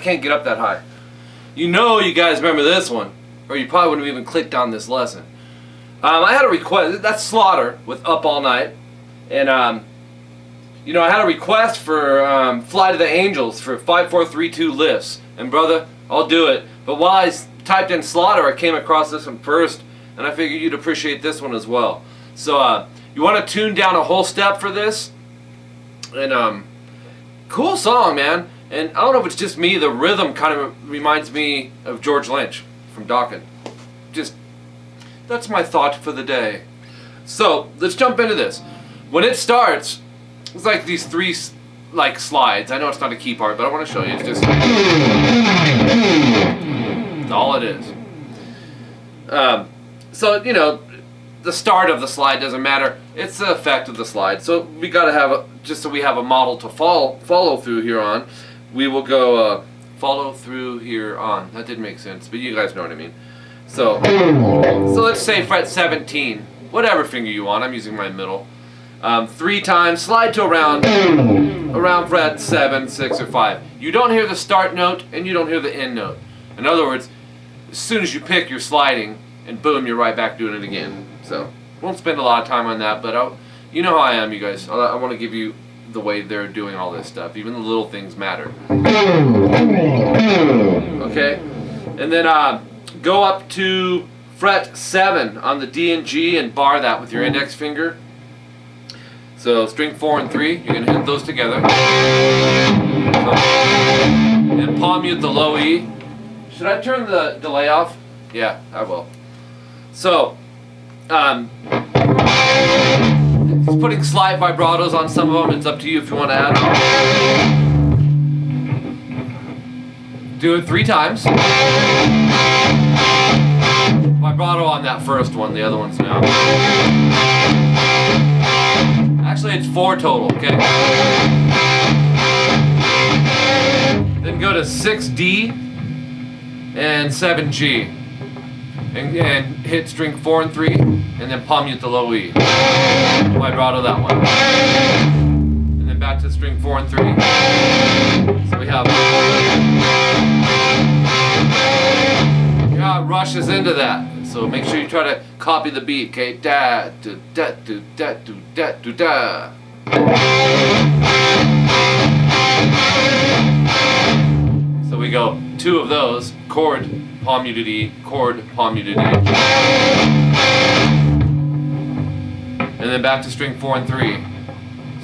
Can't get up that high. You know, you guys remember this one, or you probably wouldn't have even clicked on this lesson. I had a request. That's Slaughter with Up All Night, and you know, I had a request for Fly to the Angels for 5-4-3-2 lifts, and brother, I'll do it. But while I typed in Slaughter, I came across this one first, and I figured you'd appreciate this one as well. So you want to tune down a whole step for this, and cool song, man. And I don't know if it's just me, the rhythm kind of reminds me of George Lynch from Dokken. Just, that's my thought for the day. So, let's jump into this. When it starts, it's like these three like slides. I know it's not a key part, but I want to show you. It's just, that's all it is. So, you know, the start of the slide doesn't matter. It's the effect of the slide. So we got to have, just so we have a model to follow through here on. We will go follow through here on. That didn't make sense, but you guys know what I mean. So let's say fret 17, whatever finger you want. I'm using my middle. 3 times, slide to around fret 7, 6, or 5. You don't hear the start note and you don't hear the end note. In other words, as soon as you pick, you're sliding, and boom, you're right back doing it again. So won't spend a lot of time on that, but you know how I am, you guys. I want to give you the way they're doing all this stuff. Even the little things matter. Okay? And then go up to fret 7 on the D and G and bar that with your index finger. So string 4 and 3, you're going to hit those together. And palm mute the low E. Should I turn the delay off? Yeah, I will. So, it's putting slight vibratos on some of them. It's up to you if you want to add them. Do it 3 times. Vibrato on that first one, the other one's now. Actually, it's 4 total, okay? Then go to 6D and 7G. And hit string 4 and 3, and then palm mute the low E. Vibrato that one. And then back to string 4 and 3. So we have. Yeah, it rushes into that. So make sure you try to copy the beat, okay? Da, do, da, do, da, do, da, do, da. So we go 2 of those, chord, palm muted E, chord, palm muted E. And then back to string 4 and 3.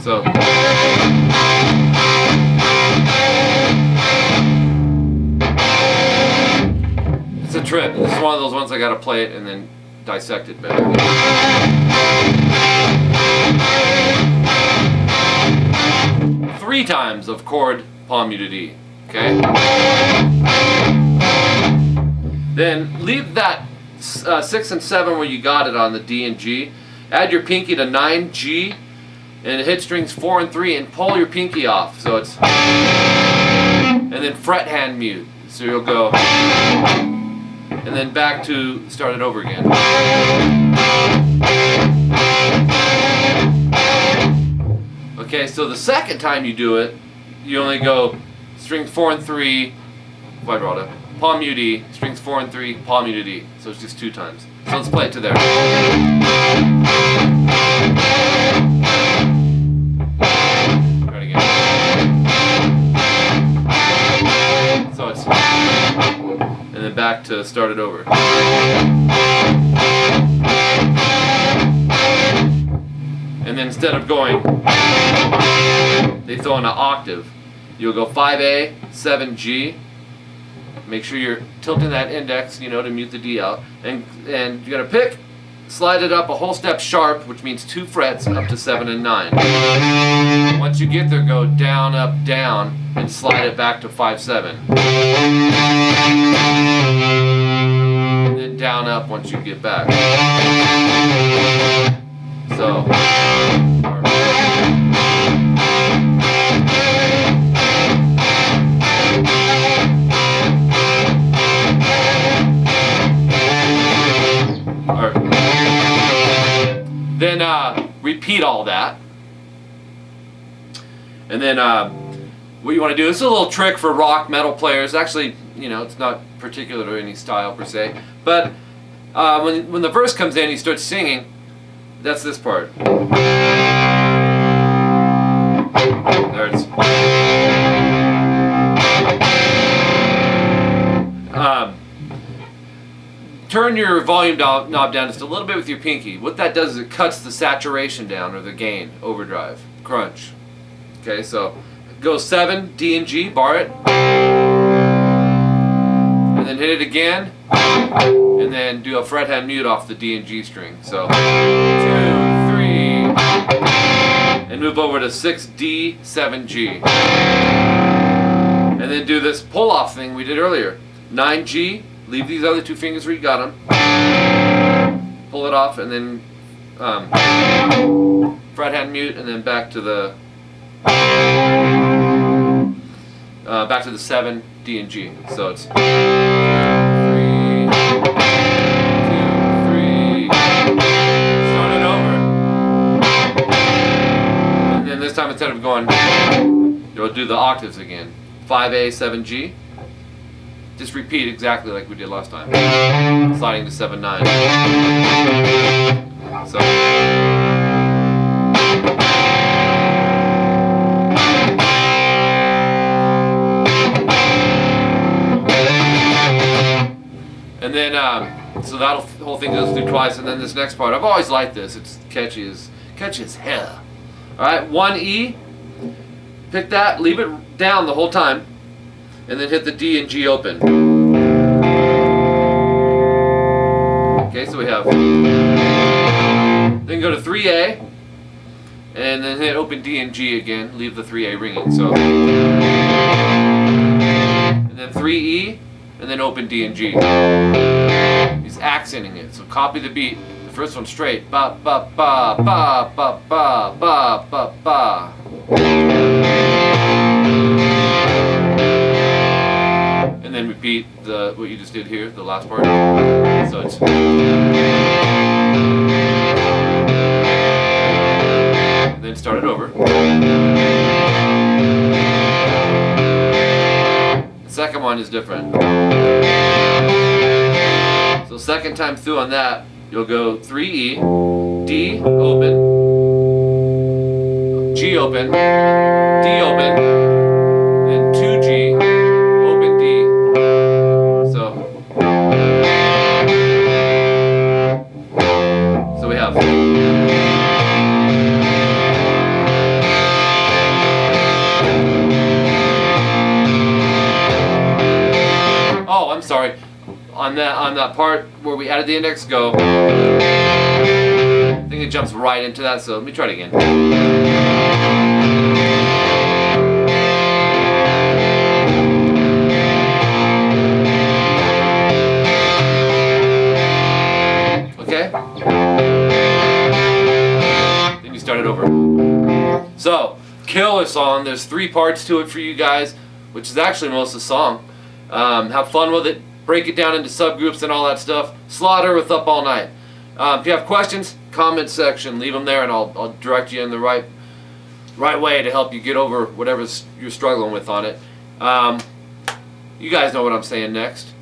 So. It's a trip. This is one of those ones I gotta play it and then dissect it better. 3 times of chord, palm muted E. Okay? Then leave that 6 and 7 where you got it on the D and G. Add your pinky to 9G and hit strings 4 and 3 and pull your pinky off. So it's, and then fret hand mute. So you'll go, and then back to start it over again. Okay, so the second time you do it, you only go strings 4 and 3, vibrato, palm mute E, strings 4 and 3, palm muted E. So it's just 2 times. So let's play it to there. Try it again. So it's, and then back to start it over. And then instead of going, they throw in an octave. You'll go 5A, 7G. Make sure you're tilting that index, you know, to mute the D out. And you gotta pick, slide it up a whole step sharp, which means 2 frets up to 7 and 9. Once you get there, go down, up, down, and slide it back to 5, 7. And then down, up once you get back. So. Then repeat all that. And then what you want to do, this is a little trick for rock metal players. Actually, you know, it's not particular to any style per se. But when the verse comes in, you start singing, that's this part. There it is. Turn your volume knob down just a little bit with your pinky. What that does is it cuts the saturation down, or the gain, overdrive, crunch. Okay, so go 7, D and G, bar it, and then hit it again, and then do a fret hand mute off the D and G string. So 2, 3, and move over to 6, D, 7, G, and then do this pull off thing we did earlier. 9, G. Leave these other 2 fingers where you got them. Pull it off, and then fret hand mute, and then back to the 7, D and G. So it's 2, 3, 2, 3. Start it over. And then this time, instead of going, you'll do the octaves again. 5A, 7G. Just repeat exactly like we did last time. Sliding to 7, 9. So. And then, so that whole thing goes through twice, and then this next part, I've always liked this. It's catchy as hell. All right, 1E. Pick that, leave it down the whole time. And then hit the D and G open. Okay, so we have. Then go to 3A, and then hit open D and G again. Leave the 3A ringing. So. And then 3E, and then open D and G. He's accenting it. So copy the beat. The first one straight. Ba ba ba ba ba ba ba ba ba. And then repeat what you just did here, the last part. So it's. And then start it over. The second one is different. So second time through on that, you'll go 3E, D open, G open, D open, then 2G. Oh, I'm sorry. On that part where we added the index, go. I think it jumps right into that, so let me try it again. Okay? Then you start it over. So, killer song. There's 3 parts to it for you guys, which is actually most of the song. Have fun with it. Break it down into subgroups and all that stuff. Slaughter with Up All Night. If you have questions, comment section. Leave them there, and I'll direct you in the right way to help you get over whatever you're struggling with on it. You guys know what I'm saying next.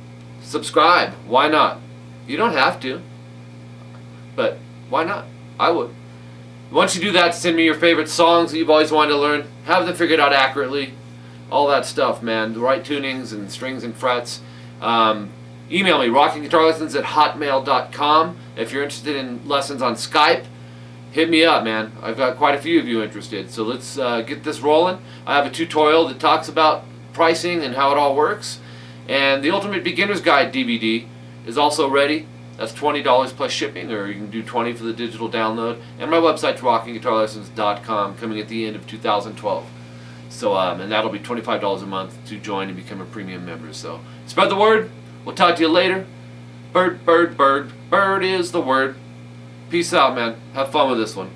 Subscribe. Why not? You don't have to, but why not? I would. Once you do that, send me your favorite songs that you've always wanted to learn. Have them figured out accurately. All that stuff, man. The right tunings and strings and frets. Email me, rockinguitarlessons@hotmail.com. If you're interested in lessons on Skype, hit me up, man. I've got quite a few of you interested. So let's get this rolling. I have a tutorial that talks about pricing and how it all works. And the Ultimate Beginner's Guide DVD is also ready. That's $20 plus shipping, or you can do $20 for the digital download. And my website's rockinguitarlessons.com, coming at the end of 2012. So, and that'll be $25 a month to join and become a premium member. So spread the word. We'll talk to you later. Bird, bird, bird. Bird is the word. Peace out, man. Have fun with this one.